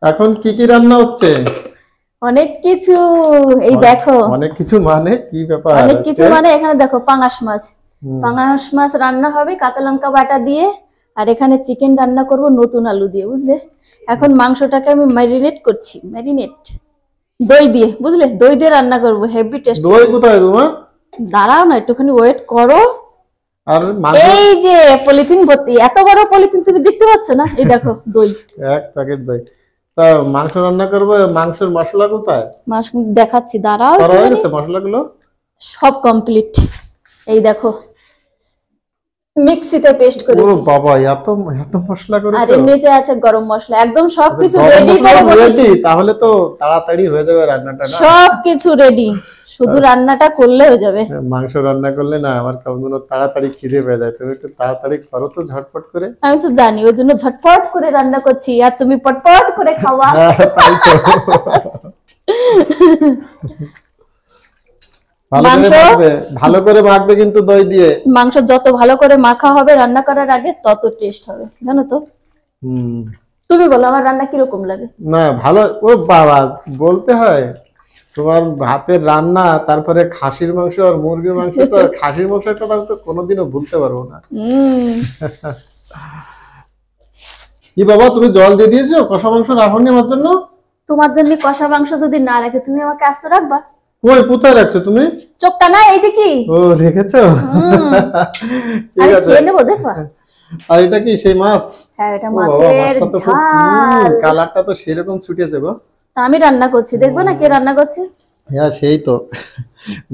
এখন কি কি রান্না হচ্ছে? অনেক কিছু। এই দেখো অনেক কিছু মানে কি ব্যাপার? অনেক কিছু মানে এখানে দেখো পাঙাশ মাছ রান্না হবে কাঁচা লঙ্কা বাটা দিয়ে। আর এখানে চিকেন রান্না করব নতুন আলু দিয়ে, বুঝলে? এখন মাংসটাকে আমি ম্যারিনেট করছি, দই দিয়ে, বুঝলে? দই দিয়ে রান্না করব, হেভি টেস্ট। দই কোথায় তোমার? দাঁড়াও না, একটুখানি ওয়েট করো। আর এই যে পলিথিন ভর্তি, এত বড় পলিথিন তুমি দেখতে পাচ্ছ না? এই দেখো দই, এক প্যাকেট দই। তা মাংস রান্না করবে, মাংসের মশলা কোথায়? মাছ দেখাচ্ছি, দাঁড়াও। করা হয়ে গেছে মশলাগুলো? সব কমপ্লিট। এই দেখো মিক্সিতে পেস্ট করেছি। ও বাবা, এত এত মশলা করেছো! আর এর নিচে আছে গরম মশলা, একদম সবকিছু রেডি করে বসেছি। তাহলে তো তাড়াতাড়ি হয়ে যাবে রান্নাটা না? সবকিছু রেডি, শুধু রান্নাটা করলে হয়ে যাবে। মাংস রান্না করলে না আমার কেমন যেন তাড়াতাড়ি খিদে পেয়ে যায়। তুমি একটু তাড়াতাড়ি করো তো, ঝটপট করে। আমি তো জানি, ওই জন্য ঝটপট করে রান্না করছি, আর তুমি পটপট করে খাওয়া। তাই তো। ভালো করে মাখবে কিন্তু দই দিয়ে। মাংস যত ভালো করে মাখা হবে রান্না করার আগে, তত টেস্ট হবে, জানো তো? তুমি বলো আমার রান্না কিরকম লাগে? না ভালো। ও বাবা, বলতে হয় তোমার হাতের রান্না, তারপরে খাসির মাংস আর মুরগির মাংসটা। খাসির মাংসটা আমি তো কোনোদিনও ভুলতে পারবো না। কি বাবা, তুমি জল দিয়ে দিয়েছো? কষা মাংস রাখোনি আমার জন্য? তোমার জন্য কষা মাংস যদি না রাখে, তুমি আমাকে আস্ত রাখবা? কই, কোথায় রাখছো তুমি? চোখটা না, এই যে কি। ও, রেখেছো? ঠিক আছে, খেয়ে নেবো, দেখো। আর এটা কি সেই মাছ? হ্যাঁ, এটা মাছের ঝাল। কালারটা তো সেরকম ছুটেছে গো। আমি রান্না করছি, দেখবো না কে রান্না করছে। হ্যাঁ, সেই তো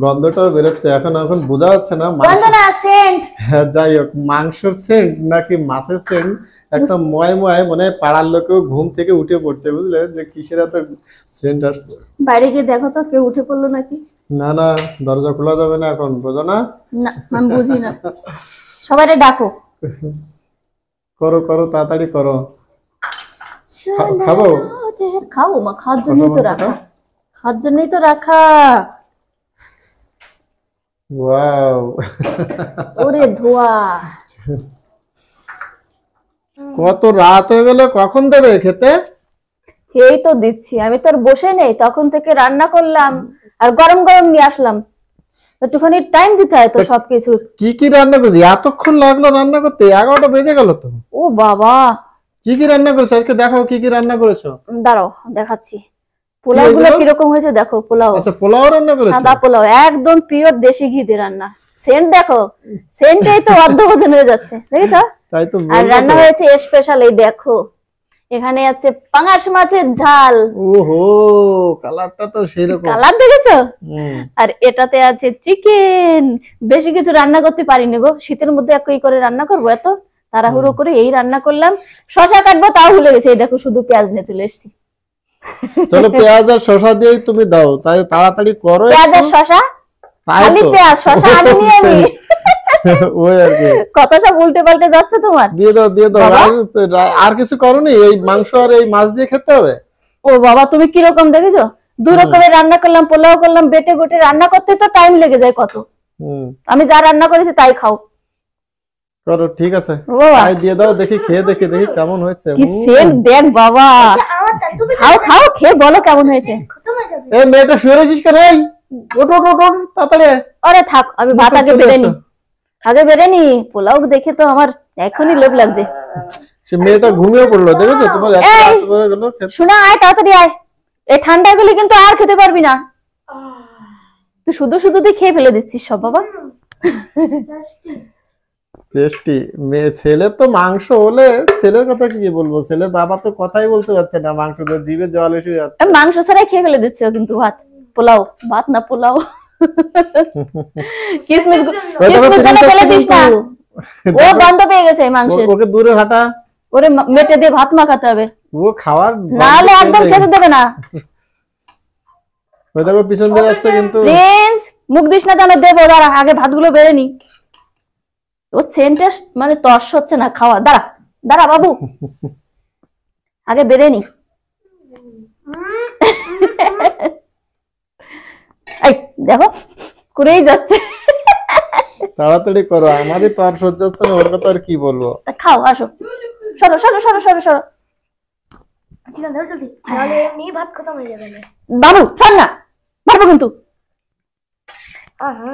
গন্ধটাও বেরোচ্ছে। এখন বোঝা যাচ্ছে না গন্ধ না, সেন্ট। হ্যাঁ, যাই হোক, মাংসের সেন্ট নাকি মাছের সেন্ট, একটা ময় মানে পাড়ার লোকেও ঘুম থেকে উঠে পড়ছে, বুঝলে, যে কিসের এত সেন্ট আসছে। বাইরে গিয়ে দেখো তো কেউ উঠে পড়লো নাকি। না না, দরজা খোলা যাবে না এখন, বোঝো না? না, আমি বুঝি না। সবাই ডাকো। করো করো, তাড়াতাড়ি করো। খাবো? খাবো মা, খাওয়ার জন্যই তো রাখা। খাওয়ার জন্যই তো রাখা। ওয়াও, ওরে ধোয়া। কত রাত হয়ে গেল, কখন দেবে খেতে? এই তো দিচ্ছি, আমি তো আর বসে নেই, তখন থেকে রান্না করলাম আর গরম গরম নিয়ে আসলাম। একটুখানি টাইম দিতে হয় তো সবকিছু। কি কি রান্না করছি? এতক্ষণ লাগলো রান্না করতে? 11টা বেজে গেল তো। ও বাবা, কি কি রান্না করেছো আজকে? দেখাও কি কি রান্না করেছো। দাঁড়াও দেখাচ্ছি। পোলাও গুলো কিরকম হয়েছে দেখো। পোলাও, আচ্ছা, পোলাও রান্না করেছো? সাদা পোলাও, একদম পিওর দেশি ঘি দিয়ে রান্না। সেন্ট দেখো, সেন্টেই তো অর্ধভোজন হয়ে যাচ্ছে, দেখেছো? তাই তো। আর রান্না হয়েছে স্পেশাল, এই দেখো এখানে আছে পাঙাশ মাছের ঝাল। ওহো, কালারটা তো সেরকম। কালার দেখেছো? আর এটাতে আছে চিকেন। বেশি কিছু রান্না করতে পারিনি গো, শীতের মধ্যে একই করে রান্না করবো, এত তাড়াহুড়ো করে এই রান্না করলাম। শশা কাটবো তাও ভুলে গেছি, এই দেখো শুধু পেঁয়াজ নিয়ে চলে এসেছি। চলো, পেঁয়াজ আর শশা দিয়েই তুমি দাও, তাই তাড়াতাড়ি করো। পেঁয়াজ আর শশা, খালি পেঁয়াজ শশা আনিনি আমি। ওই আর কি, কথা সব উল্টে পাল্টে যাচ্ছে তোমার। দিয়ে দাও দিয়ে দাও। আর কিছু করোনি? এই মাংস আর এই মাছ দিয়ে খেতে হবে। ও বাবা, তুমি কিরকম দেখেছো? দুই রকমের রান্না করলাম, পোলাও করলাম, বেটে গোটে রান্না করতে তো টাইম লেগে যায় কত। আমি যা রান্না করেছি তাই খাও। করো, ঠিক আছে, তাই দিয়ে দাও। দেখি খেয়ে দেখি কেমন হয়েছে। কি সেন্ট দেখ বাবা। খাও খাও, খেয়ে বলো কেমন হয়েছে। এই মেয়েটা শুয়ে রয়েছিস কেন? এই ওঠ ওঠ ওঠ, তাড়াতাড়ি। আরে থাক, আমি ভাত আগে বেড়ে নি, পোলাও দেখে তো আমার এখনই লোভ লাগছে। সে মেয়েটা ঘুমিয়ে পড়লো, দেখেছো? তোমার এত রাত হয়ে গেল। শোনা, আয় তাড়াতাড়ি আয়। এই ঠান্ডা গেলে কিন্তু আর খেতে পারবি না। তুই শুধু শুধু তুই খেয়ে ফেলে দিচ্ছিস সব বাবা। টেস্টি মেয়ে। ছেলে তো মাংস হলে, ছেলের কথা কি বলবো, ছেলের বাবা তো কথাই বলতে পারছে না, মাংস তো জিভে জল এসে যাচ্ছে। মাংস ছাড়াই খেয়ে ফেলে দিচ্ছে কিন্তু ভাত। পোলাও, ভাত না পোলাও। কিসমিস জানা ফেলে দিস না, ও গন্ধ পেয়ে গেছে মাংসের। ওকে দূরে হাঁটা। ওরে মেটে দিয়ে ভাত মাখাতে হবে, ও খাওয়ার নাহলে একদম খেতে দেবে না। ওই দেখো পিছন দিয়ে যাচ্ছে কিন্তু। প্রিন্স, মুখ দিস না, জানো দেবো, দাঁড়া আগে ভাতগুলো বেড়ে নি। ও সেন্টে মানে তর্স হচ্ছে না খাওয়া। দাঁড়া দাঁড়া বাবু, আগে বেড়ে নি। এই দেখো করেই যাচ্ছে। তাড়াতাড়ি করো, আমারই তো আর সহ্য হচ্ছে না, ওর কথা আর কি বলবো। খাও, আসো, সরো সরো সরো সরো সরো। চিকেন দাও জলদি, নাহলে এমনি ভাত খতম হয়ে যাবে। বাবু ছাড় না, মারবো কিন্তু। আহা